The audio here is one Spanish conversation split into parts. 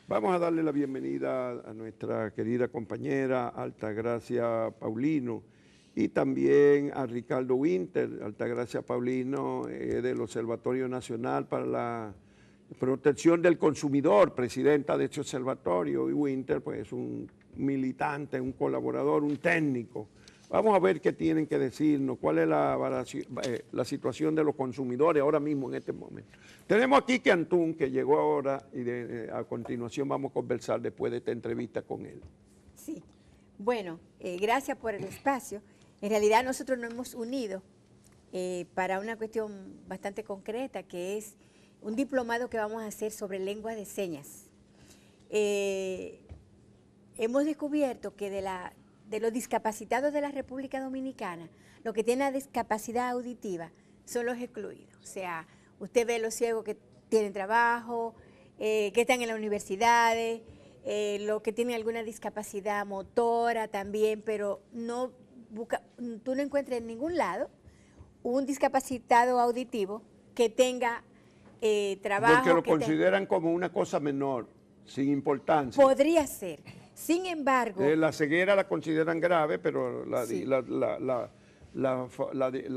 Vamos a darle la bienvenida a nuestra querida compañera Altagracia Paulino y también a Ricardo Winter. Altagracia Paulino es del Observatorio Nacional para la Protección del Consumidor, presidenta de este observatorio, y Winter pues es un militante, un colaborador, un técnico. Vamos a ver qué tienen que decirnos, cuál es la situación de los consumidores ahora mismo en este momento. Tenemos aquí que Antún, que llegó ahora, y a continuación vamos a conversar después de esta entrevista con él. Sí, bueno, gracias por el espacio. En realidad nosotros nos hemos unido para una cuestión bastante concreta, que es un diplomado que vamos a hacer sobre lengua de señas. Hemos descubierto que de los discapacitados de la República Dominicana, los que tienen la discapacidad auditiva son los excluidos. O sea, usted ve los ciegos que tienen trabajo, que están en las universidades, los que tienen alguna discapacidad motora también, pero tú no encuentras en ningún lado un discapacitado auditivo que tenga trabajo. Porque lo consideran como una cosa menor, sin importancia. Podría ser. Sin embargo... la ceguera la consideran grave, pero sí. la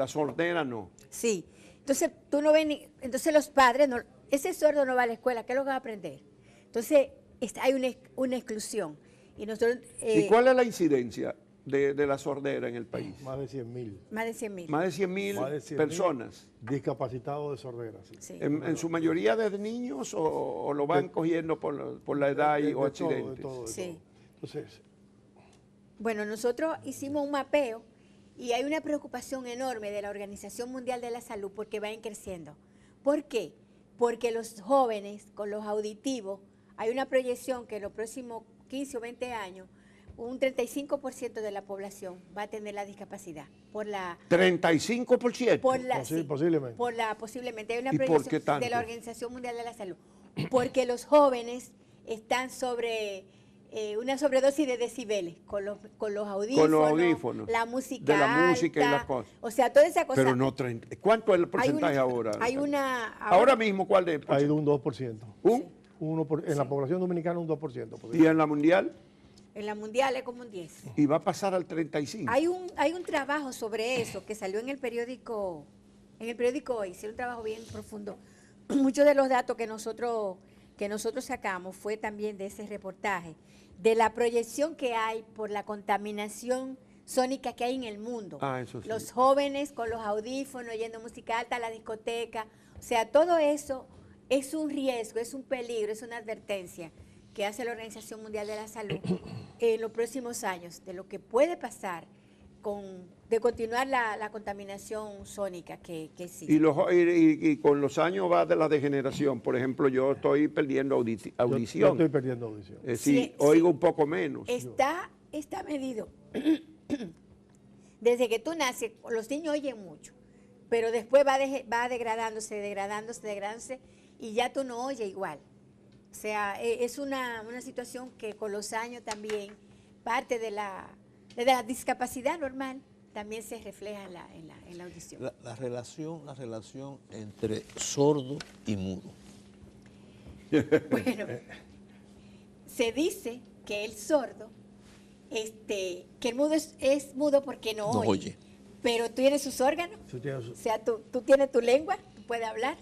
sordera no. Sí. Entonces, tú no ves entonces los padres, ese sordo no va a la escuela, ¿qué es lo que va a aprender? Entonces, hay una exclusión. Y nosotros... ¿Y cuál es la incidencia de la sordera en el país? Más de 100.000. Más de 100.000. Más de 100.000 personas. Discapacitados de sordera. Sí. Sí. ¿En su mayoría desde niños o lo van cogiendo por la edad o accidentes? De todo. Sí. Entonces, bueno, nosotros hicimos un mapeo y hay una preocupación enorme de la Organización Mundial de la Salud porque van creciendo. ¿Por qué? Porque los jóvenes con los auditivos, hay una proyección que en los próximos 15 o 20 años, un 35% de la población va a tener la discapacidad. Por la, 35%. posiblemente. Posiblemente. Hay una ¿Y por qué proyección tanto? de la Organización Mundial de la Salud. Porque los jóvenes están sobre... una sobredosis de decibeles con los audífonos, la música de la alta, música y las cosas. O sea, toda esa cosa. Pero no 30. ¿Cuánto es el porcentaje ahora? Ahora mismo, ¿cuál de? Ha ido un 2%. En la población dominicana un 2%. ¿Y en la mundial? En la mundial es como un 10. Y va a pasar al 35. Hay un trabajo sobre eso que salió en el periódico Hoy, sí, un trabajo bien profundo. Muchos de los datos que nosotros sacamos fue también de ese reportaje, de la proyección que hay por la contaminación sónica que hay en el mundo. Eso sí. Los jóvenes con los audífonos, oyendo música alta, la discoteca, o sea, todo eso es un riesgo, es un peligro, es una advertencia que hace la Organización Mundial de la Salud en los próximos años, de lo que puede pasar de continuar la contaminación sónica que existe. Y con los años va de la degeneración. Por ejemplo, yo estoy perdiendo audición. Yo estoy perdiendo audición. Sí, oigo un poco menos. Está medido. Desde que tú naces, los niños oyen mucho, pero después va degradándose, y ya tú no oyes igual. O sea, es una situación que con los años también, parte de la discapacidad normal, también se refleja en la audición. La relación entre sordo y mudo. Bueno, se dice que el sordo, que el mudo es mudo porque no oye. Pero tú tienes sus órganos, o sea, tú tienes tu lengua, tú puedes hablar.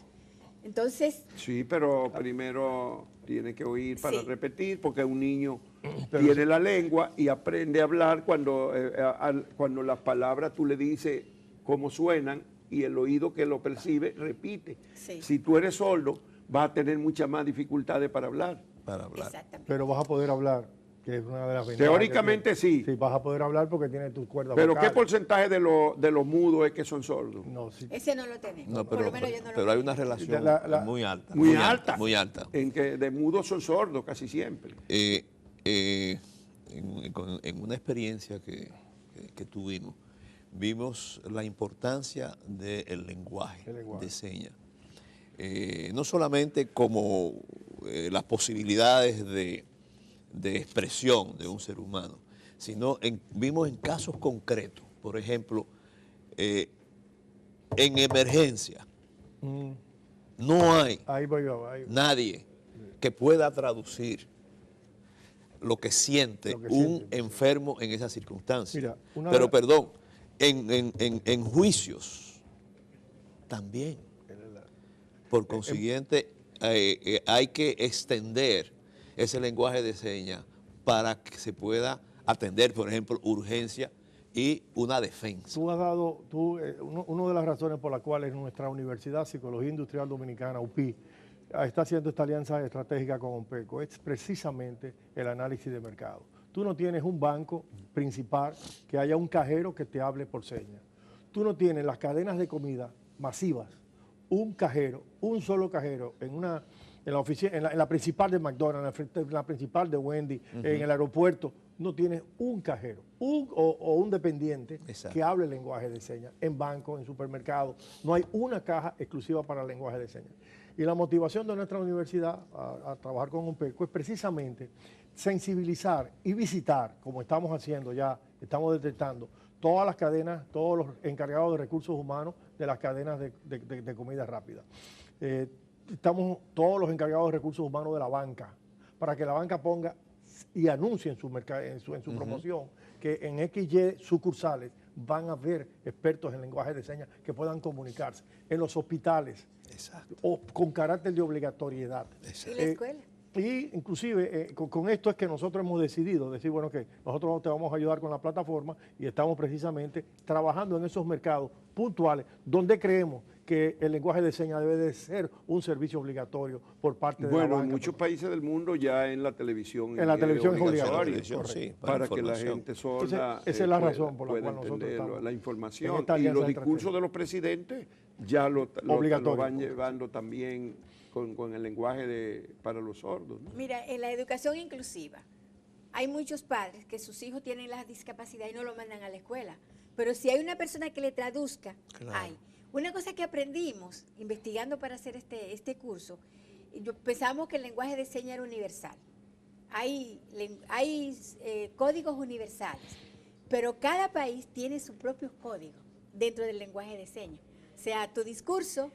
Entonces... Sí, pero primero tiene que oír para repetir, porque un niño Pero tiene la lengua y aprende a hablar cuando las palabras tú le dices cómo suenan y el oído que lo percibe repite. Sí. Si tú eres sordo, vas a tener muchas más dificultades para hablar. Exactamente. Pero vas a poder hablar, que es una de las ventajas. Teóricamente sí. Sí, vas a poder hablar porque tienes tus cuerdas Pero vocales. ¿qué porcentaje de los mudos es que son sordos? No, sí. Ese no lo tenemos. No, Por lo menos yo no lo pero hay tengo. una relación muy alta. Muy alta. Muy alta. En que de mudos son sordos casi siempre. En una experiencia que tuvimos, vimos la importancia del lenguaje de señas. No solamente como las posibilidades de expresión de un ser humano, sino vimos en casos concretos, por ejemplo, en emergencia, no hay nadie que pueda traducir lo que siente Lo que un siente. enfermo en esas circunstancias. Mira, una Pero de- perdón, en juicios también. Por consiguiente, hay que extender ese lenguaje de señas para que se pueda atender, por ejemplo, urgencia y una defensa. Tú has dado, una de las razones por las cuales nuestra Universidad Psicología Industrial Dominicana, UPI, está haciendo esta alianza estratégica con OMPECO, es precisamente el análisis de mercado. Tú no tienes un banco principal que haya un cajero que te hable por señas. Tú no tienes las cadenas de comida masivas, un cajero, un solo cajero en la oficina, en la principal de McDonald's, en la principal de Wendy, en el aeropuerto, no tienes un cajero o un dependiente Exacto. que hable lenguaje de señas. En bancos, en supermercados, no hay una caja exclusiva para el lenguaje de señas. Y la motivación de nuestra universidad a trabajar con OMPECO es precisamente sensibilizar y visitar, como estamos haciendo ya, estamos detectando, todas las cadenas, todos los encargados de recursos humanos de las cadenas de comida rápida. Estamos todos los encargados de recursos humanos de la banca, para que la banca ponga y anuncie en su promoción que en XY sucursales van a haber expertos en lenguaje de señas que puedan comunicarse. En los hospitales, Exacto. o con carácter de obligatoriedad. ¿Y la escuela? Y inclusive con esto es que nosotros hemos decidido decir, bueno, que nosotros te vamos a ayudar con la plataforma y estamos precisamente trabajando en esos mercados puntuales donde creemos que el lenguaje de señas debe de ser un servicio obligatorio por parte de la Bueno, banca. en muchos países del mundo ya en la televisión En la televisión es obligatorio. Televisión, correcto. sí, para que la información. gente sorda Entonces, esa es la pueda- razón por la pueda cual nosotros entender estamos la en información. esta Y alianza los discursos estratégica. de los presidentes ya lo Obligatorio. van llevando también con el lenguaje para los sordos, ¿no? Mira, en la educación inclusiva, hay muchos padres que sus hijos tienen la discapacidad y no lo mandan a la escuela. Pero si hay una persona que le traduzca, Claro. hay. Una cosa que aprendimos investigando para hacer este curso, pensamos que el lenguaje de señas era universal. Hay códigos universales, pero cada país tiene su propio código dentro del lenguaje de señas. O sea, tu discurso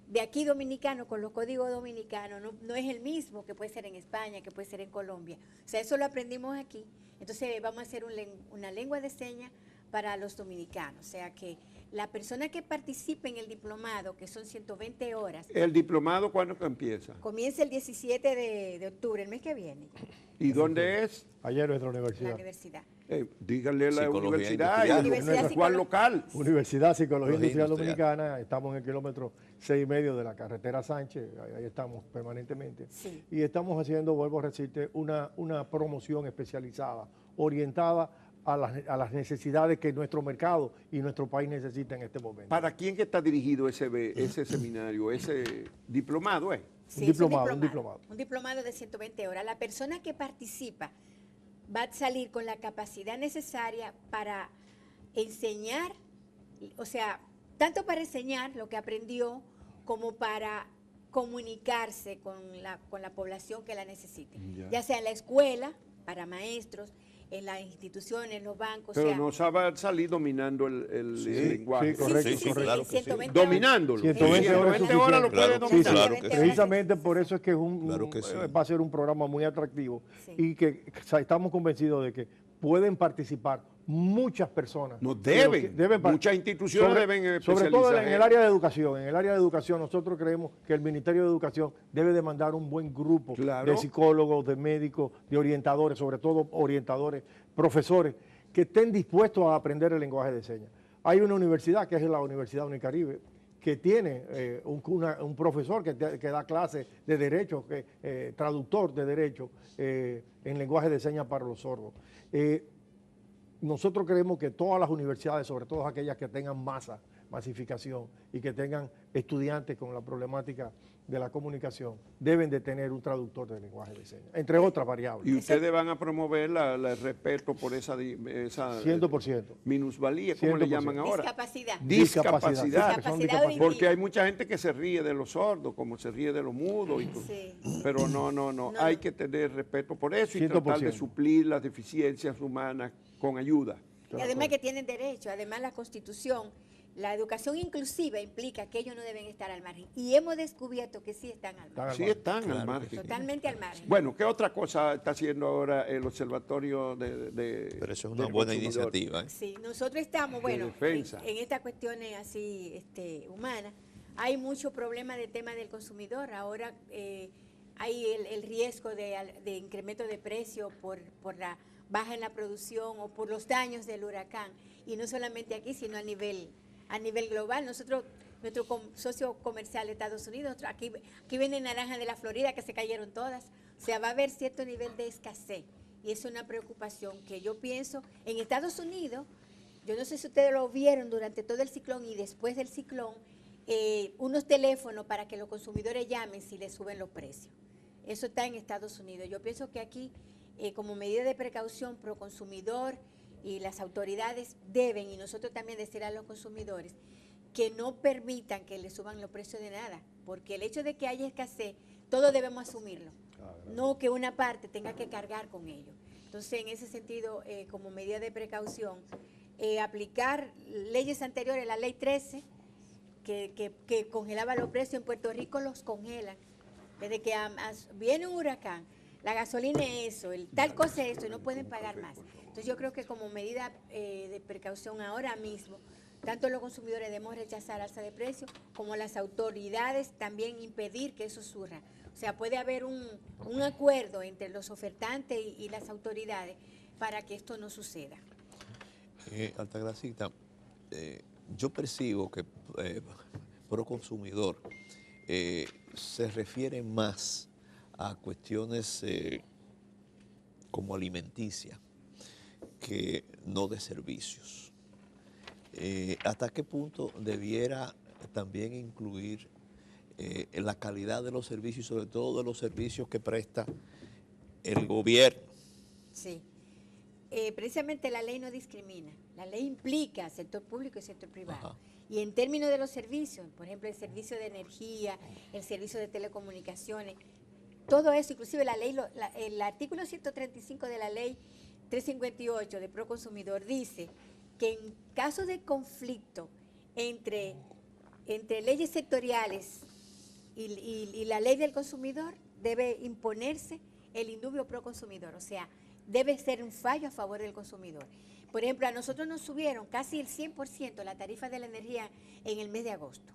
de aquí dominicano con los códigos dominicanos no es el mismo que puede ser en España, que puede ser en Colombia. O sea, eso lo aprendimos aquí. Entonces vamos a hacer una lengua de señas para los dominicanos. O sea que la persona que participe en el diplomado, que son 120 horas, ¿El diplomado cuándo que empieza? comienza el 17 de octubre, el mes que viene, ¿Y dónde es? Ayer en nuestra la universidad. universidad. Díganle la Psicología universidad y industrial. Universidad cuál Psicolo- local. Universidad Psicología Psicología Industrial Industrial. Dominicana, estamos en el kilómetro 6,5 de la carretera Sánchez, ahí estamos permanentemente. Sí. Y estamos haciendo, vuelvo a decirte, una promoción especializada, orientada a las necesidades que nuestro mercado y nuestro país necesita en este momento. ¿Para quién que está dirigido ese seminario, ese diplomado? Sí, Un es diplomado. Un diplomado de 120 horas. La persona que participa va a salir con la capacidad necesaria para enseñar, o sea, tanto para enseñar lo que aprendió como para comunicarse con la población que la necesite. Ya sea en la escuela, para maestros, en las instituciones, en los bancos. Pero o sea, no sabe salir dominando el lenguaje. sí, correcto, sí, sí, claro sí, que sí. 120 horas. Dominándolo. 120 horas es 120 horas lo suficiente. puede Claro, dominar. claro que sí. Precisamente por eso es que Claro que sí. va a ser un programa muy atractivo Sí. y que estamos convencidos de que pueden participar muchas personas. No Pero deben. que Muchas instituciones deben Sobre todo especializar en el área de educación. En el área de educación nosotros creemos que el Ministerio de Educación debe de mandar un buen grupo Claro. de psicólogos, de médicos, de orientadores, sobre todo orientadores, profesores, que estén dispuestos a aprender el lenguaje de señas. Hay una universidad, que es la Universidad Unicaribe, que tiene un profesor que da clases de derecho, traductor de derecho en lenguaje de señas para los sordos. Nosotros creemos que todas las universidades, sobre todo aquellas que tengan masificación y que tengan estudiantes con la problemática de la comunicación, deben de tener un traductor de lenguaje de señas, entre otras variables. Y ustedes van a promover el respeto por esa 100%. minusvalía, ¿cómo le 100%. llaman ahora? Discapacidad. Discapacidad. Discapacidad Discapacidad. Porque hay mucha gente que se ríe de los sordos, como se ríe de los mudos. Sí. Pero no, hay que tener respeto por eso y tratar de 100%. suplir las deficiencias humanas con ayuda. Y además que tienen derecho, además la Constitución La educación inclusiva implica que ellos no deben estar al margen. Y hemos descubierto que sí están al margen. Sí están Claro al que margen. sí. Totalmente al margen. Bueno, ¿qué otra cosa está haciendo ahora el Observatorio Pero eso es una del buena Consumidor? iniciativa. ¿Eh? Sí, nosotros estamos, bueno, defensa. en estas cuestiones así humanas, hay mucho problema del tema del consumidor. Ahora hay el riesgo de incremento de precio por la baja en la producción o por los daños del huracán. Y no solamente aquí, sino a nivel global. Nuestro socio comercial de Estados Unidos, aquí viene naranja de la Florida que se cayeron todas. O sea, va a haber cierto nivel de escasez. Y es una preocupación que yo pienso en Estados Unidos. Yo no sé si ustedes lo vieron durante todo el ciclón y después del ciclón, unos teléfonos para que los consumidores llamen si les suben los precios. Eso está en Estados Unidos. Yo pienso que aquí, como medida de precaución pro consumidor, y las autoridades deben, y nosotros también, decir a los consumidores que no permitan que les suban los precios de nada, porque el hecho de que haya escasez, todos debemos asumirlo, no que una parte tenga que cargar con ello. Entonces, en ese sentido, como medida de precaución, aplicar leyes anteriores, la ley 13, que congelaba los precios, en Puerto Rico los congelan. Desde que viene un huracán, la gasolina es eso, el tal cosa es eso, y no pueden pagar más. Entonces yo creo que como medida de precaución ahora mismo, tanto los consumidores debemos rechazar alza de precios, como las autoridades también impedir que eso surja. O sea, puede haber un acuerdo entre los ofertantes y las autoridades para que esto no suceda. Altagracita, yo percibo que pro consumidor se refiere más a cuestiones como alimenticia que no de servicios. ¿Hasta qué punto debiera también incluir la calidad de los servicios y sobre todo de los servicios que presta el gobierno? Sí. Precisamente la ley no discrimina. La ley implica sector público y sector privado. Ajá. Y en términos de los servicios, por ejemplo, el servicio de energía, el servicio de telecomunicaciones, todo eso, inclusive la ley, el artículo 135 de la ley 358 de Proconsumidor dice que en caso de conflicto entre leyes sectoriales y la ley del consumidor, debe imponerse el indubio proconsumidor, o sea, debe ser un fallo a favor del consumidor. Por ejemplo, a nosotros nos subieron casi el 100% la tarifa de la energía en el mes de agosto.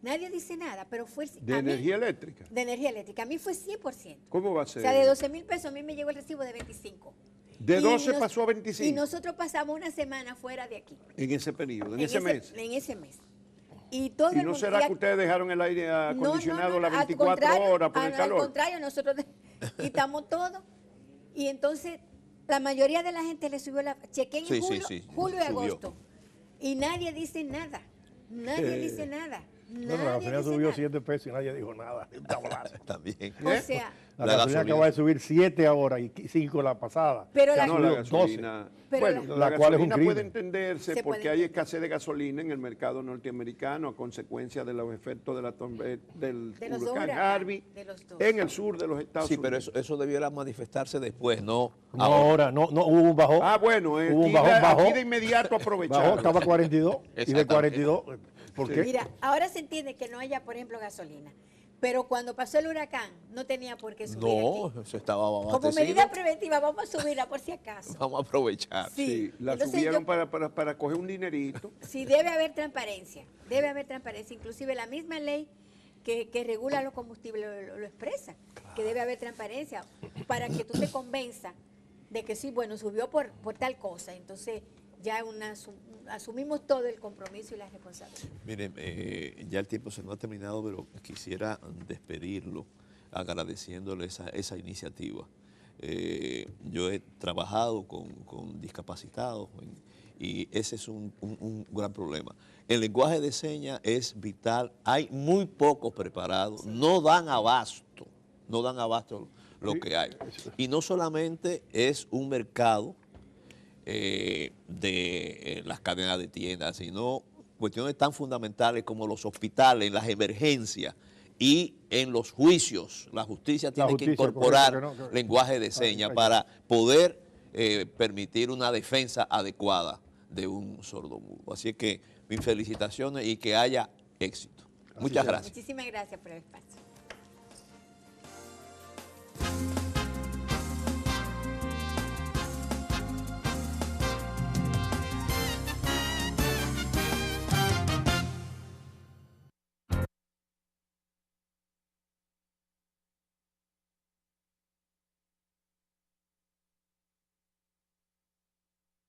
Nadie dice nada, pero fue... ¿De energía eléctrica? De energía eléctrica. A mí fue 100%. ¿Cómo va a ser? O sea, de 12,000 pesos a mí me llegó el recibo de 25. ¿De 12 pasó a 25? Y nosotros pasamos una semana fuera de aquí. En ese periodo, en ese mes. En ese mes. Y todo ¿Y no será que ustedes dejaron el aire acondicionado las 24 horas por el calor? Al contrario, nosotros quitamos todo. Y entonces la mayoría de la gente le subió la... Chequé en julio y agosto. Y nadie dice nada. Nadie dice nada. No, la gasolina subió 7 pesos y nadie dijo nada. También. O sea, la gasolina acaba de subir 7 ahora y 5 la pasada. Pero No, la gasolina. Pero la cual es un gasolina crimen. puede entenderse porque hay escasez de gasolina en el mercado norteamericano a consecuencia de los efectos de del De los dos huracán huracanes, Harvey de los dos. en el sur de los Estados Sí, pero Unidos. eso debiera manifestarse después, no No, ahora, no hubo un bajón. Ah, bueno, Hubo un aquí, bajó. aquí de inmediato aprovechar. Bajó, estaba 42 y de 42. ¿Por qué? mira, ahora se entiende que no haya, por ejemplo, gasolina. Pero cuando pasó el huracán, no tenía por qué subir No, aquí. eso estaba abastecido. Como medida preventiva, vamos a subirla por si acaso. Vamos a aprovechar. Sí, la Entonces, subieron yo- para coger un dinerito. Sí, debe haber transparencia. Debe haber transparencia. Inclusive la misma ley que regula los combustibles lo expresa. Que debe haber transparencia para que tú te convenzas de que sí, bueno, subió por tal cosa. Entonces ya asumimos todo el compromiso y la responsabilidad. Miren, ya el tiempo se nos ha terminado, pero quisiera despedirlo agradeciéndole esa iniciativa. Yo he trabajado con discapacitados y ese es un gran problema. El lenguaje de señas es vital, hay muy pocos preparados, no dan abasto lo que hay. Y no solamente es un mercado de las cadenas de tiendas, sino cuestiones tan fundamentales como los hospitales, las emergencias y en los juicios. La justicia tiene que incorporar lenguaje de señas para poder permitir una defensa adecuada de un sordomudo. Así que mis felicitaciones y que haya éxito. Muchas será. gracias. Muchísimas gracias por el espacio.